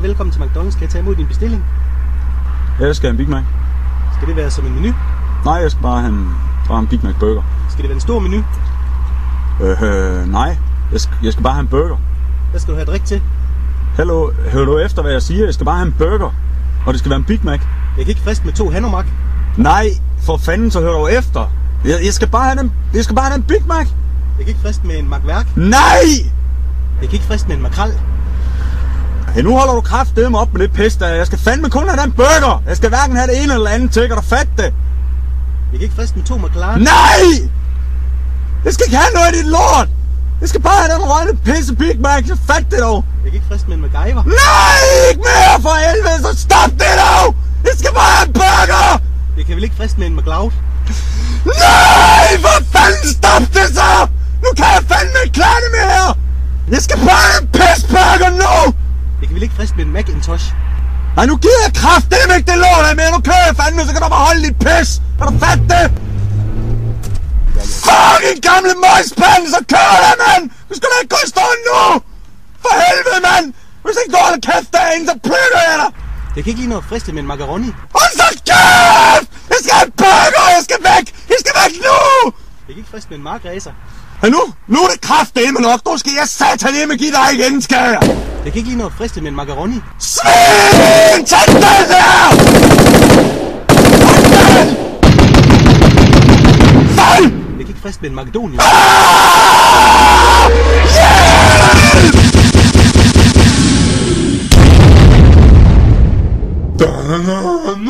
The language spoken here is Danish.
og velkommen til McDonald's. Kan jeg tage imod din bestilling? Jeg skal have en Big Mac. Skal det være som en menu? Nej, jeg skal bare have en Big Mac burger. Skal det være en stor menu? Nej. Jeg skal bare have en burger. Hvad skal du have drik til? Hallo, hører du efter, hvad jeg siger? Jeg skal bare have en burger. Og det skal være en Big Mac. Jeg kan ikke friste med 2 Hanomag. Nej, for fanden, så hører du efter. Jeg skal bare have den Big Mac. Jeg kan ikke friste med en magværk. Nej! Jeg kan ikke friste med en makrel. Hey, nu holder du kraftedeme op med det pis der. Jeg skal fandme kun have den burger. Jeg skal hverken have det ene eller andet til. Kan du fatte det? Jeg kan ikke friste med 2 McLaren. Nej! Jeg skal ikke have noget af dit lort. Jeg skal bare have den røgne pisse Big Mac. Så fat det dog. Jeg kan ikke friste med en MacGyver. Nej! Ikke mere for helvede. Så stop det dog! Jeg skal bare have en burger! Jeg kan vel ikke friste med en McLeod. Nej! For fanden stop det så! Nu kan jeg fandme ikke klare det mere! Jeg skal bare have en pissburger nu! Jeg kan vel ikke friste med en Macintosh. Nej, nu giver jeg kraftedeme ikke det lort af mere. Nu kører jeg fandme, så kan du bare holde dit pis. Kan du fatte det? Fucking gamle møgspande, så kører det, mand! Du skal da ikke gå i stå nu! For helvede, mand! Hvis ikke du holder kæft derinde, så plukker jeg dig! Jeg kan ikke lige nå at friste med en macaroni. Hold så kæft! Jeg skal have en burger! Jeg skal væk! Jeg skal væk nu! Jeg kan ikke friste med en markracer. Ja, nu er det kraftedeme nok. Nu skal jeg sataneme give dig igen, skal jeg! Jeg kan ikke lige nå at friste med en macaroni. Svin! Tag den der! Fald! Jeg kan ikke friste med en Makedonien. Hjælp!